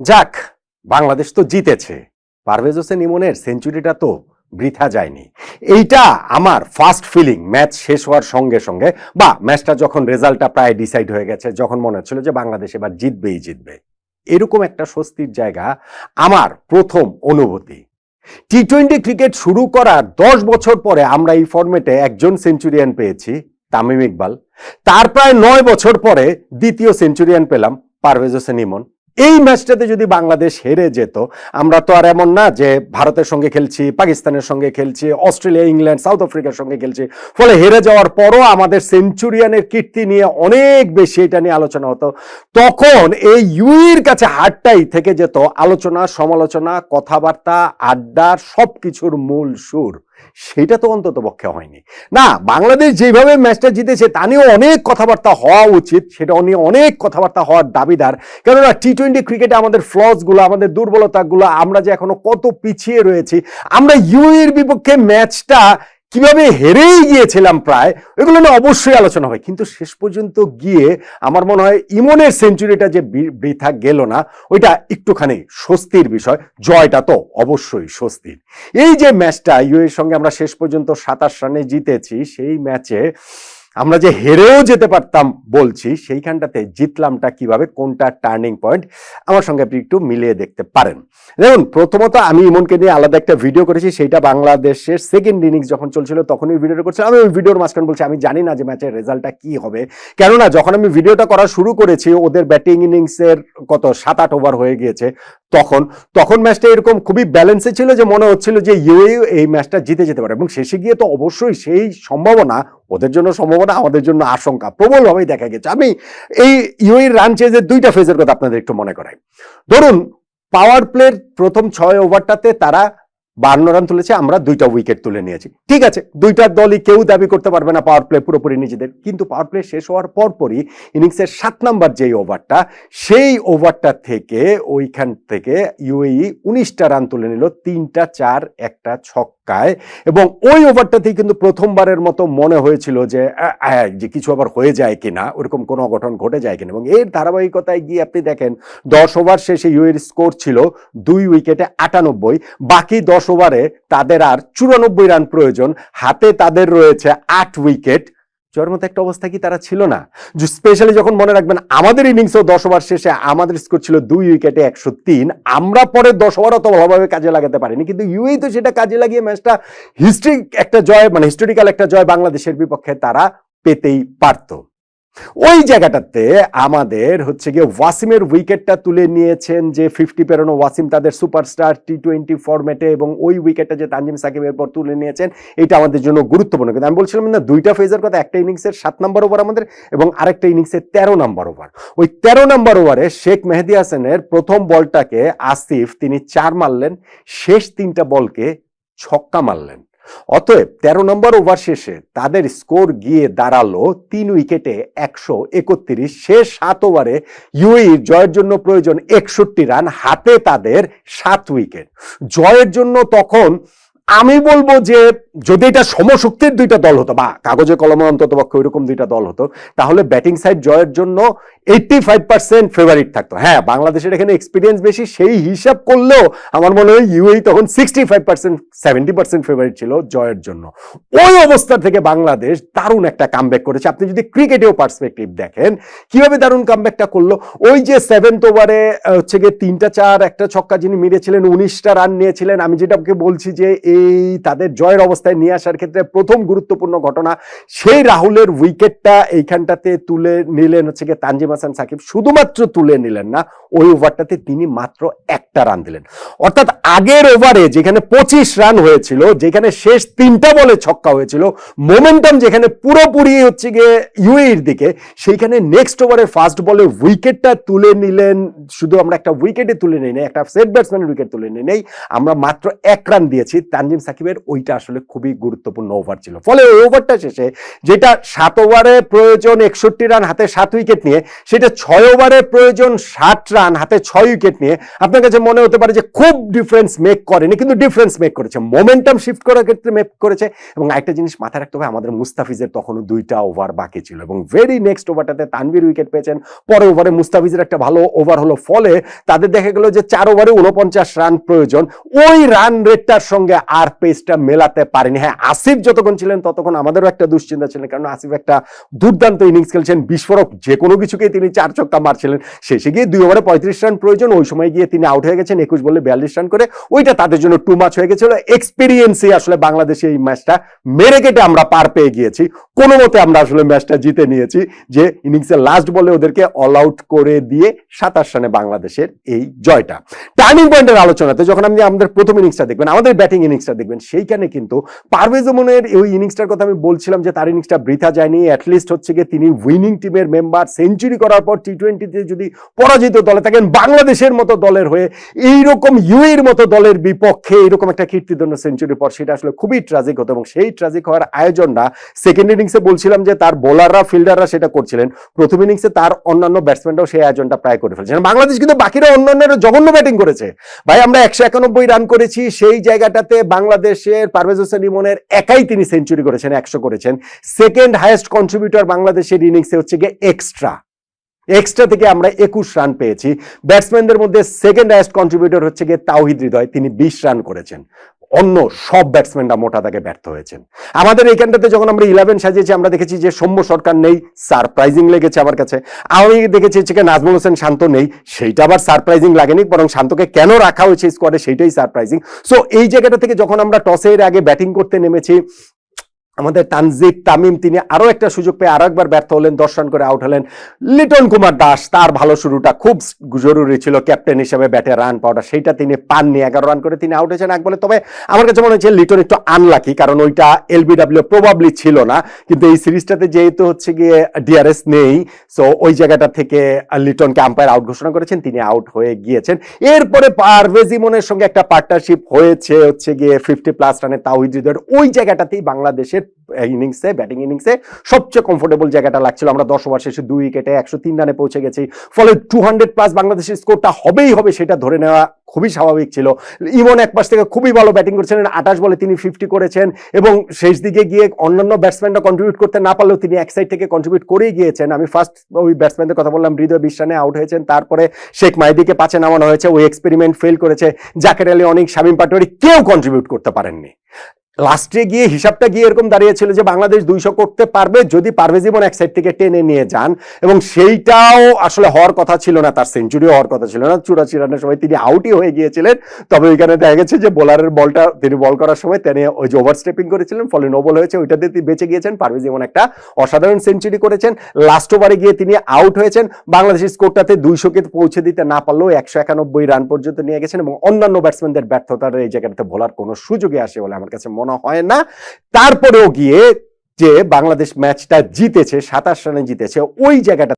যাক, বাংলাদেশ তো জিতেছে। পারভেজ হোসেন ইমনের সেঞ্চুরিটা তো বৃথা যায়নি। এইটা আমার ফার্স্ট ফিলিং ম্যাচ শেষ হওয়ার সঙ্গে সঙ্গে, বা ম্যাচটা যখন রেজাল্টটা প্রায় ডিসাইড হয়ে গেছে, যখন মনে হচ্ছিল যে বাংলাদেশ এবার জিতবেই জিতবে, এরকম একটা স্বস্তির জায়গা আমার প্রথম অনুভূতি। টি-20 ক্রিকেট শুরু করার 10 বছর পরে আমরা এই ফরম্যাটে একজন সেঞ্চুরিয়ান পেয়েছি, তামিম ইকবাল। তার প্রায় 9 বছর পরে দ্বিতীয় সেঞ্চুরিয়ান পেলাম, পারভেজ হোসেন ইমন। এই ম্যাচটাতে যদি বাংলাদেশ হেরে যেত, আমরা তো আর এমন না যে ভারতের সঙ্গে খেলছি, পাকিস্তানের সঙ্গে খেলছি, অস্ট্রেলিয়া, ইংল্যান্ড, সাউথ আফ্রিকার সঙ্গে খেলছি, ফলে হেরে যাওয়ার পরও আমাদের সেঞ্চুরিয়ানের কীর্তি নিয়ে অনেক বেশি এটা নিয়ে আলোচনা হতো। তখন এই ইউইর কাছে হারটাই থেকে যেত আলোচনা, সমালোচনা, কথাবার্তা, আড্ডার সবকিছুর মূল সুর। সেটা তো অন্তত পক্ষে হয়নি। না, বাংলাদেশ যেভাবে ম্যাচটা জিতেছে তা নিয়েও অনেক কথাবার্তা হওয়া উচিত, সেটা নিয়ে অনেক কথাবার্তা হওয়ার দাবিদার। কেননা টি-20 ক্রিকেটে আমাদের ফ্লসগুলো, আমাদের দুর্বলতাগুলো, আমরা যে এখনো কত পিছিয়ে রয়েছি, আমরা ইউএর বিপক্ষে ম্যাচটা কিভাবে হেরেই গিয়েছিলাম প্রায়, এগুলো নিয়ে অবশ্যই আলোচনা হয়। কিন্তু শেষ পর্যন্ত গিয়ে আমার মনে হয় ইমনের সেঞ্চুরিটা যে বৃথা গেল না, ওইটা একটুখানি স্বস্তির বিষয়। জয়টা তো অবশ্যই স্বস্তির। এই যে ম্যাচটা ইউএর সঙ্গে আমরা শেষ পর্যন্ত 27 রানে জিতেছি, সেই ম্যাচে আমরা যে হেরেও যেতে পারতাম বলছি, সেইখানটাতে জিতলামটা কিভাবে, কোনটা টার্নিং পয়েন্ট, আমার সঙ্গে আপনি একটু মিলিয়ে দেখতে পারেন। দেখুন, প্রথমত আমি ইমনকে নিয়ে আলাদা একটা ভিডিও করেছি, সেইটা বাংলাদেশের সেকেন্ড ইনিংস যখন চলছিল তখনই ভিডিওটা করছিলাম। আমি ওই ভিডিওর মাঝখানে বলছি আমি জানি না যে ম্যাচের রেজাল্টটা কি হবে, কেননা যখন আমি ভিডিওটা করা শুরু করেছি ওদের ব্যাটিং ইনিংসের কত 7-8 ওভার হয়ে গিয়েছে। তখন ম্যাচটা এরকম খুবই ব্যালেন্সে ছিল যে মনে হচ্ছিল যে ইউএই এই ম্যাচটা জিতে যেতে পারে, এবং শেষে গিয়ে তো অবশ্যই সেই সম্ভাবনা, ওদের জন্য সম্ভাবনা, আমাদের জন্য আশঙ্কা প্রবলভাবেই দেখা গেছে। আমি এই ইউএই রান চেজের 2টা ফেজের কথা আপনাদের একটু মনে করাই। ধরুন, পাওয়ার প্লের প্রথম 6 ওভারটাতে তারা 52 রান তুলেছে, আমরা 2টা উইকেট তুলে নিয়েছি। ঠিক আছে, 2টা দলই কেউ দাবি করতে পারবে না পাওয়ার প্লে পুরোপুরি নিজেদের, কিন্তু পাওয়ার প্লে শেষ হওয়ার পরপরই ইনিংসের 7 নাম্বার যেই ওভারটা, সেই ওভারটা থেকে ওইখান থেকে ইউএই 19টা রান তুলে নিল, 3টা 4, একটা ছক্কায়। এবং ওই ওভারটাতেই কিন্তু প্রথমবারের মতো মনে হয়েছিল যে কিছু আবার হয়ে যায় কিনা, ওরকম কোনো অঘটন ঘটে যায় কিনা। এবং এর ধারাবাহিকতায় গিয়ে আপনি দেখেন 10 ওভার শেষে ইউএর স্কোর ছিল 2 উইকেটে 98, বাকি 10 ওভারে তাদের আর 94 রান প্রয়োজন, হাতে তাদের রয়েছে 8 উইকেট। জয়ের মতো একটা অবস্থা কি তারা ছিল না? স্পেশালি যখন মনে রাখবেন আমাদের ইনিংসও 10 ওভার শেষে আমাদের স্কোর ছিল 2 উইকেটে 103, আমরা পরে 10 ওভার অত ভালোভাবে কাজে লাগাতে পারিনি, কিন্তু ইউএই তো সেটা কাজে লাগিয়ে ম্যাচটা হিস্টোরিক্যাল একটা জয় বাংলাদেশের বিপক্ষে তারা পেতেই পারত। ওই জায়গাটাতে আমাদের হচ্ছে গিয়ে ওয়াসিমের উইকেটটা তুলে নিয়েছেন, যে 50 পেরোনো ওয়াসিম তাদের সুপারস্টার টি-20 ফরম্যাটে, এবং ওই উইকেটটা যে তানজিম সাকিবের পর তুলে নিয়েছেন, এটা আমাদের জন্য গুরুত্বপূর্ণ। কিন্তু আমি বলছিলাম না 2টা ফেজের কথা, একটা ইনিংসের 7 নাম্বার ওভার আমাদের, এবং আরেকটা ইনিংসের 13 নাম্বার ওভার। ওই 13 নাম্বার ওভারে শেখ মেহেদী হাসানের প্রথম বলটাকে আসিফ তিনি 4 মারলেন, শেষ 3টা বলকে ছক্কা মারলেন। অতএব 13 নম্বর ওভার শেষে তাদের স্কোর গিয়ে দাঁড়ালো 3 উইকেটে 131। শেষ 7 ওভারে ইউএইর জয়ের জন্য প্রয়োজন 61 রান, হাতে তাদের 7 উইকেট। জয়ের জন্য তখন আমি বলবো যে যদি এটা সমশক্তির 2টা দল হতো, বা কাগজে কলমে অন্তত পক্ষে ওইরকম 2টা দল হতো, তাহলে ব্যাটিং সাইড জয়ের জন্য 85% ফেভারিট থাকতো। হ্যাঁ, বাংলাদেশের এখানে এক্সপিরিয়েন্স বেশি, সেই হিসাব করলেও আমার মনে হয় ইউএই তখন 65%, 70% ফেভারিট ছিল জয়ের জন্য। ওই অবস্থা থেকে বাংলাদেশ দারুণ একটা কামব্যাক করেছে। আপনি যদি ক্রিকেটেও পার্সপেক্টিভ দেখেন কিভাবে দারুণ কামব্যাকটা করলো, ওই যে 7th ওভারে হচ্ছে গিয়ে 3টা 4, একটা ছক্কা যিনি মেরেছিলেন, 19টা রান নিয়েছিলেন। আমি যেটাকে বলছি যে এই তাদের জয়ের অবস্থায় নিয়ে আসার ক্ষেত্রে প্রথম গুরুত্বপূর্ণ ঘটনা, সেই রাহুলের উইকেটটা এইখানটাতে তুলে নিলেন হচ্ছে গিয়ে তানজিম হাসান সাকিব। শুধুমাত্র তুলে নিলেন না, ওই ওভারটাতে তিনি মাত্র 1টা রান দিলেন। অর্থাৎ আগের ওভারে যেখানে 25 রান হয়েছিল, যেখানে শেষ 3টা বলে ছক্কা হয়েছিল, মোমেন্টাম যেখানে পুরোপুরি হচ্ছে গিয়ে ইউএইর দিকে, সেইখানে নেক্সট ওভারে ফার্স্ট বলে উইকেটটা তুলে নিলেন। শুধু আমরা একটা উইকেটে তুলে নিই নাই, একটা সেট ব্যাটসম্যানের উইকেট তুলে নিই নাই, আমরা মাত্র 1 রান দিয়েছি তানজিম সাকিবের। ওইটা আসলে খুবই গুরুত্বপূর্ণ ওভার ছিল। ফলে ওই ওভারটা শেষে যেটা 7 ওভারে প্রয়োজন 61 রান হাতে 7 উইকেট নিয়ে, সেটা 6 ওভারে প্রয়োজন 60 রান হাতে 6 উইকেট নিয়ে আপনার কাছে মনে হতে পারে যে খুব ডিফারেন্স মেক করেনি, কিন্তু ডিফারেন্স মেক করেছে, মোমেন্টাম শিফট করার ক্ষেত্রে মেক করেছে। এবং একটা জিনিস মাথায় রাখতে হবে, আমাদের মুস্তাফিজের তখনও 2টা ওভার বাকি ছিল এবং ভেরি নেক্সট ওভারটাতে তানভীর উইকেট পেয়েছেন, পরের ওভারে মুস্তাফিজের একটা ভালো ওভার হলো, ফলে তাদের দেখা গেল যে 4 ওভারে 49 রান প্রয়োজন। ওই রান রেটটার সঙ্গে আর পেসটা মেলাতে পারেনি। হ্যাঁ, আসিফ যতক্ষণ ছিলেন ততক্ষণ আমাদেরও একটা দুশ্চিন্তা ছিলেন, কারণ আসিফ একটা দুর্দান্ত ইনিংস খেলছেন, বিস্ফোরক, যে কোনো কিছুকেই তিনি 4 ছক্কা মারছিলেন। শেষে গিয়ে 2 ওভারে 35 রান প্রয়োজন, ওই সময় গিয়ে তিনি আউট হয়ে গেছেন 21 বলে 42 রান করে। ওইটা তাদের জন্য টু মাচ হয়ে গেছিল। এক্সপিরিয়েন্সই আসলে বাংলাদেশে এই ম্যাচটা মেরে কেটে আমরা পার পেয়ে গিয়েছি, কোনো মতে আমরা আসলে ম্যাচটা জিতে নিয়েছি, যে ইনিংসের লাস্ট বলে ওদেরকে অল আউট করে দিয়ে 27 রানে বাংলাদেশের এই জয়টা। টার্নিং পয়েন্টের আলোচনাতে যখন আপনি আমাদের প্রথম ইনিংসটা দেখবেন, আমাদের ব্যাটিং ইনিংসটা দেখবেন, সেইখানে কিন্তু পারভেজ ওমনের ওই ইনিংসটার কথা আমি বলছিলাম যে তার ইনিংসটা বৃথা যায়নি। অ্যাটলিস্ট হচ্ছে গিয়ে তিনি উইনিং টিমের মেম্বার, সেঞ্চুরি করার পর টি-20তে যদি পরাজিত দলে থাকেন, বাংলাদেশের মতো দলের হয়ে এইরকম ইউএর মতো দলের বিপক্ষে এরকম একটা কীর্তিদন্য সেঞ্চুরির পর, সেটা আসলে খুবই ট্র্যাজিক হতো। এবং সেই ট্র্যাজিক হওয়ার আয়োজনটা সেকেন্ড ইনিংসে বলছিলাম যে তার বোলাররা, ফিল্ডাররা সেটা করছিলেন, প্রথম ইনিংসে তার অন্যান্য ব্যাটসম্যানরাও সেই আয়োজনটা প্রায় করে ফেলছেন। বাংলাদেশ কিন্তু বাকিরা অন্যান্যরা জঘন্য ব্যাটিং করেছে ভাই, আমরা 191 রান করেছি, সেই জায়গাটাতে বাংলাদেশের পারভেজ হোসেন ইমনের একাই তিনি সেঞ্চুরি করেছেন, 100 করেছেন। সেকেন্ড হাইয়েস্ট কন্ট্রিবিউটর বাংলাদেশের ইনিংসে হচ্ছে গিয়ে এক্সট্রা থেকে আমরা 21 রান পেয়েছি। ব্যাটসম্যানদের মধ্যে সেকেন্ড হাইয়েস্ট কন্ট্রিবিউটর হচ্ছে গিয়ে তাওহিদ হৃদয়, তিনি 20 রান করেছেন। অন্য সব ব্যাটসম্যানরা মোটা দাগে ব্যর্থ হয়েছেন। আমাদের এইখানটাতে যখন আমরা 11 সাজিয়েছি, আমরা দেখেছি যে সৌম্য সরকার নেই, সারপ্রাইজিং লেগেছে আমার কাছে। আমি দেখেছি যে নাজমুল হোসেন শান্ত নেই, সেইটা আবার সারপ্রাইজিং লাগেনি, বরং শান্তকে কেন রাখা হয়েছে স্কোয়াডে সেইটাই সারপ্রাইজিং। সো এই জায়গাটা থেকে যখন আমরা টসের আগে ব্যাটিং করতে নেমেছি, আমাদের তানজিদ তামিম তিনি আরো একটা সুযোগ পেয়ে আরো একবার ব্যর্থ হলেন, 10 রান করে আউট হলেন। লিটন কুমার দাস, তার ভালো শুরুটা খুব জরুরি ছিল ক্যাপ্টেন হিসেবে ব্যাটে রান পাওয়াটা, সেইটা তিনি পাননি, 11 রান করে তিনি আউট হয়েছেন 1 বলে। তবে আমার কাছে মনে হচ্ছে লিটন একটু আনলাকি, কারণ ওইটা এলবিডব্লিউ প্রবাবলি ছিল না, কিন্তু এই সিরিজটাতে যেহেতু হচ্ছে গিয়ে ডিআরএস নেই, সো ওই জায়গাটা থেকে লিটনকে আম্পায়ার আউট ঘোষণা করেছেন, তিনি আউট হয়ে গিয়েছেন। এরপরে পারভেজ ইমনের সঙ্গে একটা পার্টনারশিপ হয়েছে হচ্ছে গিয়ে 50+ রানে তাওহিদ হৃদয়ের, ওই জায়গাটাতেই বাংলাদেশের ইনিংসে, ব্যাটিং ইনিংসে সবচেয়ে কমফোর্টেবল জায়গাটা লাগছিল। আমরা 10 ওভার শেষে 2 উইকেটে 103 রানে পৌঁছে গেছি, ফলে 200+ বাংলাদেশের স্কোরটা হবেই হবে, সেটা ধরে নেওয়া খুবই স্বাভাবিক ছিল। ইমন এক পাশ থেকে খুবই ভালো ব্যাটিং করছিলেন, 28 বলে তিনি 50 করেছেন, এবং শেষ দিকে গিয়ে অন্যান্য ব্যাটসম্যানরা কন্ট্রিবিউট করতে না পারলেও তিনি এক সাইড থেকে কন্ট্রিবিউট করেই গিয়েছেন। আমি ফার্স্ট ওই ব্যাটসম্যানদের কথা বললাম, হৃদয় 20 রানে আউট হয়েছেন, তারপরে শেখ মাহিদিকে 5-এ নামানো হয়েছে, ওই এক্সপেরিমেন্ট ফেল করেছে। জাকের আলী, অনিক, শামীম পাটোয়ারি কেউ কন্ট্রিবিউট করতে পারেননি। লাস্টে গিয়ে হিসাবটা গিয়ে এরকম দাঁড়িয়েছিল যে বাংলাদেশ 200 করতে পারবে যদি পারভেজ ইমন এক সাইড থেকে টেনে নিয়ে যান, এবং সেইটাও আসলে হওয়ার কথা ছিল না, তার সেঞ্চুরি হওয়ার কথা ছিল না। 84 রানের সময় তিনি আউটই হয়ে গিয়েছিলেন। তবে ওইখানে দেখা গেছে যে বোলারের বলটা তিনি বল করার সময় তিনি ওই যে ওভারস্টেপিং করেছিলেন, ফলে নো বল হয়েছে, ওইটাতে তিনি বেঁচে গিয়েছেন। পারভেজ ইমন একটা অসাধারণ সেঞ্চুরি করেছেন, লাস্ট ওভারে গিয়ে তিনি আউট হয়েছেন। বাংলাদেশের স্কোরটাতে 200-কে পৌঁছে দিতে না পারলেও 191 রান পর্যন্ত নিয়ে গেছেন, এবং অন্যান্য ব্যাটসম্যানদের ব্যর্থতার এই জায়গাটাতে ভোলার কোনো সুযোগই আসে বলে আমার কাছে মনে হয় না। তারপরেও গিয়ে যে বাংলাদেশ ম্যাচটা জিতেছে, 27 রানে জিতেছে, ওই জায়গাটা